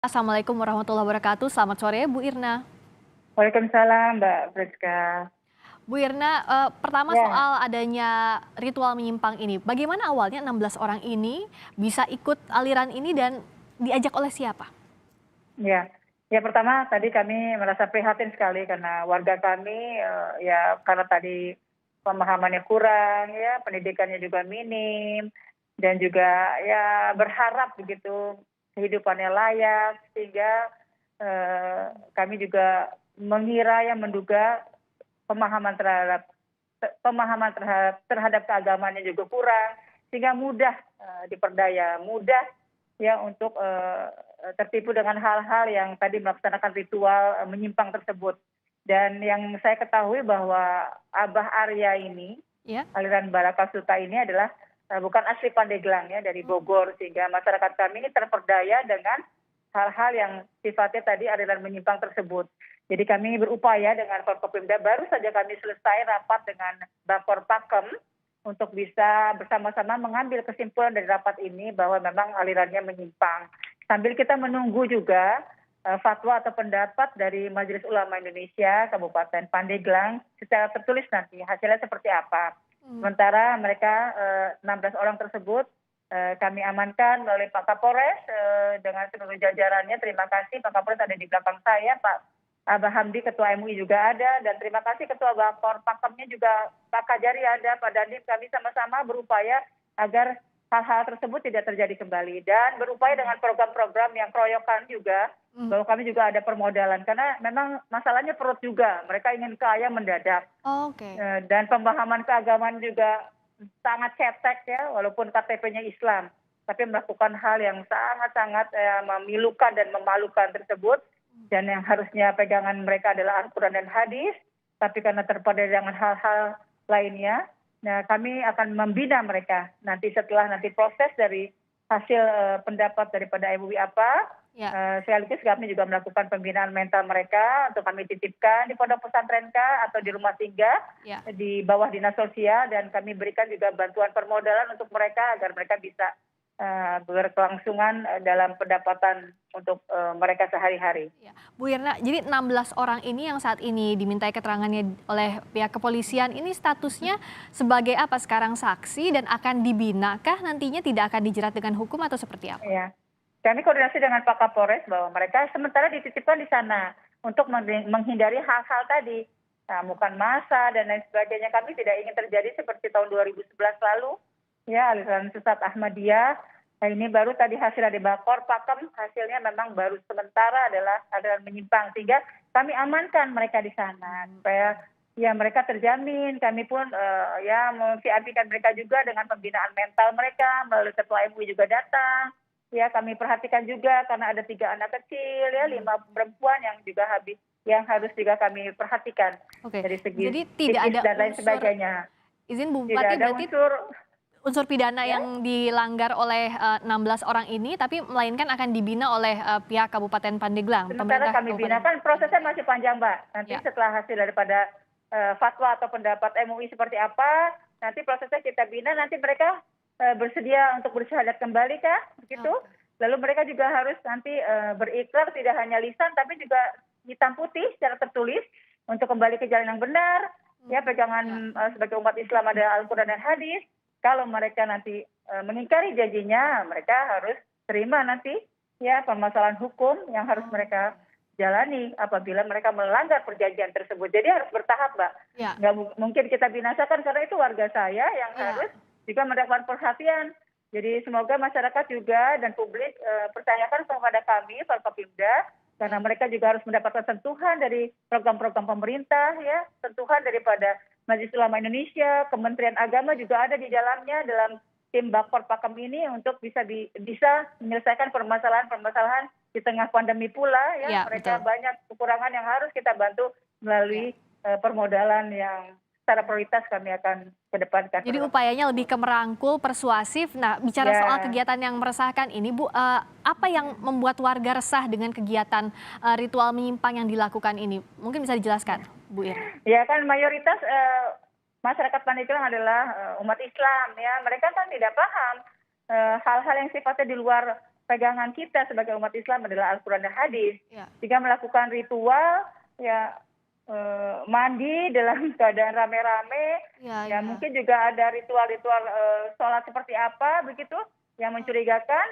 Assalamualaikum warahmatullahi wabarakatuh. Selamat sore, Bu Irna. Waalaikumsalam, Mbak Friska. Bu Irna, pertama Ya, soal adanya ritual menyimpang ini. Bagaimana awalnya 16 orang ini bisa ikut aliran ini dan diajak oleh siapa? ya. Ya pertama tadi kami merasa prihatin sekali karena warga kami, ya karena tadi pemahamannya kurang ya, pendidikannya juga minim, dan juga ya berharap begitu kehidupannya layak, sehingga kami juga mengira ya menduga pemahaman terhadap terhadap keagamaannya juga kurang, sehingga mudah, diperdaya, mudah ya untuk, tertipu dengan hal-hal yang tadi melaksanakan ritual, menyimpang tersebut. Dan yang saya ketahui bahwa Abah Arya ini, Ya? aliran Barakasuta ini adalah, bukan asli Pandeglang ya, dari Bogor, sehingga masyarakat kami ini terperdaya dengan hal-hal yang sifatnya tadi aliran menyimpang tersebut. Jadi kami berupaya dengan Forkopimda, baru saja kami selesai rapat dengan Bapor Pakem untuk bisa bersama-sama mengambil kesimpulan dari rapat ini bahwa memang alirannya menyimpang. Sambil kita menunggu juga fatwa atau pendapat dari Majelis Ulama Indonesia Kabupaten Pandeglang secara tertulis nanti hasilnya seperti apa. Hmm. Sementara mereka 16 orang tersebut kami amankan melalui Pak Kapolres dengan seluruh jajarannya. Terima kasih Pak Kapolres ada di belakang saya, Pak Abah Hamdi Ketua MUI juga ada, dan terima kasih Ketua Bapor Pakemnya juga Pak Kajari ada, Pak Dandim. Kami sama-sama berupaya agar hal-hal tersebut tidak terjadi kembali, dan berupaya dengan program-program yang keroyokan juga, Hmm. bahwa kami juga ada permodalan karena memang masalahnya perut juga, mereka ingin kaya mendadak. Oke. Dan pemahaman keagamaan juga sangat cetek ya, walaupun KTP-nya Islam, tapi melakukan hal yang sangat-sangat memilukan dan memalukan tersebut, dan yang harusnya pegangan mereka adalah Al-Quran dan hadis, tapi karena terpedaya dengan hal-hal lainnya, nah kami akan membina mereka nanti setelah nanti proses dari hasil pendapat daripada MUI apa. Ya. Sekaligus kami juga melakukan pembinaan mental mereka untuk kami titipkan di pondok pesantren atau di rumah singgah Ya. di bawah dinas sosial, dan kami berikan juga bantuan permodalan untuk mereka agar mereka bisa berkelangsungan dalam pendapatan untuk mereka sehari-hari. Ya. Bu Irna, jadi 16 orang ini yang saat ini dimintai keterangannya oleh pihak kepolisian ini statusnya sebagai apa sekarang, saksi dan akan dibinakah nantinya, tidak akan dijerat dengan hukum atau seperti apa? Ya, kami koordinasi dengan Pak Kapolres bahwa mereka sementara dititipkan di sana untuk menghindari hal-hal tadi, bukan massa dan lain sebagainya. Kami tidak ingin terjadi seperti tahun 2011 lalu, ya aliran sesat Ahmadiyah. Nah ini baru tadi hasil dari Bapor Pakem, hasilnya memang baru sementara adalah aliran menyimpang, sehingga kami amankan mereka di sana supaya ya mereka terjamin. Kami pun ya memvip-kan mereka juga dengan pembinaan mental mereka melalui Ketua MUI juga datang. Ya kami perhatikan juga karena ada 3 anak kecil ya, 5 perempuan yang juga yang harus juga kami perhatikan Oke, dari segi jadi tidak psikis ada dan lain unsur, sebagainya. izin Bu Tidak Bupati, ada berarti unsur unsur pidana ya, yang dilanggar oleh 16 orang ini, tapi melainkan akan dibina oleh pihak Kabupaten Pandeglang, sementara pemerintah kami Kabupaten binakan prosesnya masih panjang, Mbak. Nanti ya. setelah hasil daripada fatwa atau pendapat MUI seperti apa, nanti prosesnya kita bina, nanti mereka bersedia untuk bersyahadat kembali kah? Begitu. Oke. Lalu mereka juga harus nanti berikrar tidak hanya lisan tapi juga hitam putih secara tertulis untuk kembali ke jalan yang benar. Ya Ya. pegangan sebagai umat Islam ada Al-Quran dan hadis. Kalau mereka nanti mengingkari janjinya, mereka harus terima nanti ya permasalahan hukum yang harus mereka jalani apabila mereka melanggar perjanjian tersebut. Jadi harus bertahap, Mbak. Ya. Nggak mungkin kita binasakan karena itu warga saya yang Ya. harus juga mendapat perhatian. Jadi semoga masyarakat juga dan publik percayakan kepada kami Forkopimda, karena mereka juga harus mendapatkan sentuhan dari program-program pemerintah ya, sentuhan daripada Majelis Ulama Indonesia, Kementerian Agama juga ada di dalamnya dalam tim Bapor Pakem ini untuk bisa menyelesaikan permasalahan-permasalahan di tengah pandemi pula ya. Ya, Mereka betul. banyak kekurangan yang harus kita bantu Ya. melalui permodalan yang secara prioritas kami akan kedepankan. Jadi upayanya lebih ke merangkul, persuasif. Nah, bicara soal Ya, kegiatan yang meresahkan ini, Bu, apa yang membuat warga resah dengan kegiatan ritual menyimpang yang dilakukan ini? Mungkin bisa dijelaskan, Bu Irna? ya kan mayoritas masyarakat Pandeglang adalah umat Islam ya. Mereka kan tidak paham hal-hal yang sifatnya di luar pegangan kita sebagai umat Islam adalah Al-Quran dan hadis. Ya. Jika melakukan ritual ya mandi dalam keadaan rame-rame, ya mungkin juga ada ritual-ritual sholat seperti apa begitu yang mencurigakan.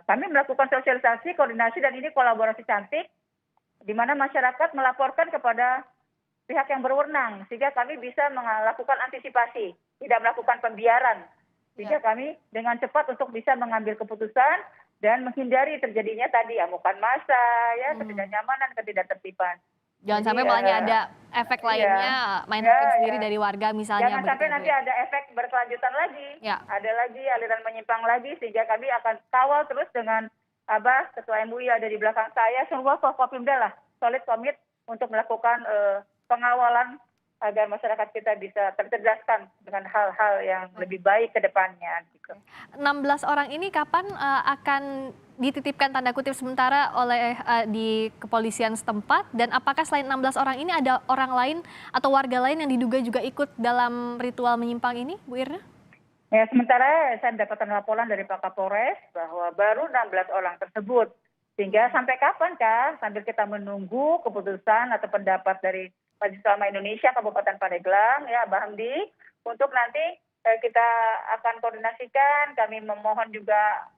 Kami melakukan sosialisasi, koordinasi, dan ini kolaborasi cantik di mana masyarakat melaporkan kepada pihak yang berwenang sehingga kami bisa melakukan antisipasi, tidak melakukan pembiaran. Sehingga kami dengan cepat untuk bisa mengambil keputusan dan menghindari terjadinya tadi amukan massa, ya, ketidaknyamanan, ketidaktertiban. Jangan sampai malahnya ada efek lainnya, main hakim sendiri dari warga misalnya. Jangan sampai nanti ada efek berkelanjutan lagi, ada lagi aliran menyimpang lagi, sehingga kami akan kawal terus dengan Abah, Ketua MUI ada di belakang saya, semua Forkopimda lah solid komit untuk melakukan pengawalan agar masyarakat kita bisa tercerdaskan dengan hal-hal yang lebih baik ke depannya. 16 orang ini kapan akan dititipkan tanda kutip sementara oleh di kepolisian setempat, dan apakah selain 16 orang ini ada orang lain atau warga lain yang diduga juga ikut dalam ritual menyimpang ini, Bu Irna? Ya, sementara saya mendapatkan laporan dari Pak Kapolres bahwa baru 16 orang tersebut. Sehingga sampai kapan Kak? Sambil kita menunggu keputusan atau pendapat dari Majelis Ulama Indonesia Kabupaten Pandeglang, ya Mbak Hamdi, untuk nanti kita akan koordinasikan. Kami memohon juga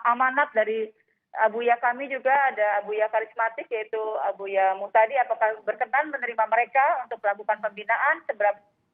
amanat dari Abuya kami juga, ada Abuya karismatik yaitu Abuya Mutadi, apakah berkenan menerima mereka untuk melakukan pembinaan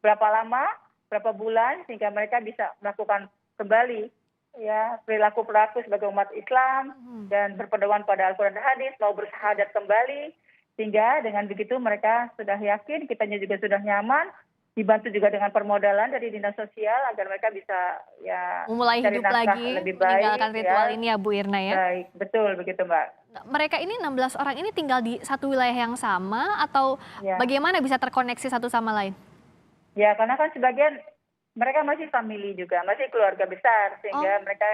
berapa lama, berapa bulan, sehingga mereka bisa melakukan kembali ya perilaku sebagai umat Islam dan berpedoman pada Al-Quran dan hadis, mau bersyahadat kembali, sehingga dengan begitu mereka sudah yakin, kitanya juga sudah nyaman, dibantu juga dengan permodalan dari dinas sosial agar mereka bisa ya memulai hidup lagi, lebih baik, meninggalkan ritual ini ya Bu Irna ya. Baik, betul begitu Mbak. Mereka ini 16 orang ini tinggal di satu wilayah yang sama atau bagaimana bisa terkoneksi satu sama lain? Ya, karena kan sebagian mereka masih famili juga, masih keluarga besar, sehingga mereka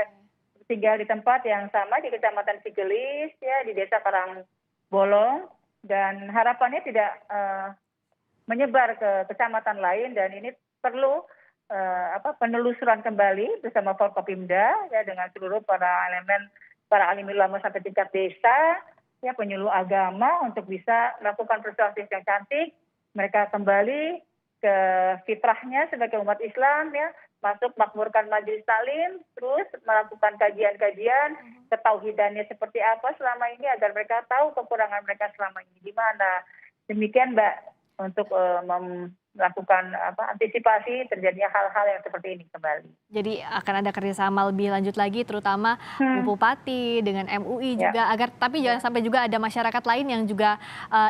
tinggal di tempat yang sama di Kecamatan Cigelis, ya di Desa Karangbolong, dan harapannya tidak menyebar ke kecamatan lain, dan ini perlu penelusuran kembali bersama Forkopimda ya dengan seluruh para alim ulama sampai tingkat desa, ya penyuluh agama untuk bisa melakukan persuasif yang cantik, mereka kembali ke fitrahnya sebagai umat Islam, ya masuk makmurkan majelis taklim, terus melakukan kajian-kajian ketauhidannya seperti apa selama ini agar mereka tahu kekurangan mereka selama ini di mana. Demikian Mbak, untuk melakukan antisipasi terjadinya hal-hal yang seperti ini kembali. Jadi akan ada kerjasama lebih lanjut lagi, terutama Bu Bupati dengan MUI juga, agar tapi jangan sampai juga ada masyarakat lain yang juga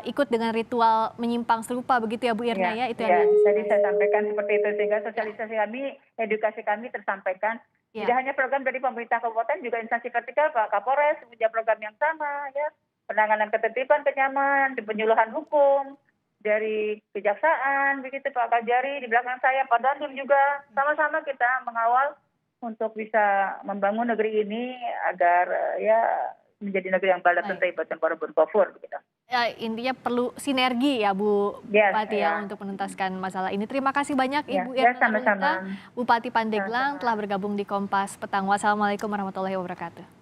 ikut dengan ritual menyimpang serupa begitu ya Bu Irna ya. Itu yang tadi saya sampaikan seperti itu, sehingga sosialisasi kami, edukasi kami tersampaikan. Tidak hanya program dari pemerintah kabupaten, juga instansi vertikal Pak Kapolres punya program yang sama ya, penanganan ketertiban, kenyamanan, penyuluhan hukum dari kejaksaan, begitu Pak Kajari di belakang saya, Pak Dandim juga, sama-sama kita mengawal untuk bisa membangun negeri ini agar ya menjadi negeri yang baldatun thayyibatun warabun ghafur begitu. Ya, intinya perlu sinergi ya Bu Bupati ya untuk menuntaskan masalah ini. Terima kasih banyak Ibu Irna Nurulita, Bupati Pandeglang telah bergabung di Kompas Petang. Wassalamualaikum warahmatullahi wabarakatuh.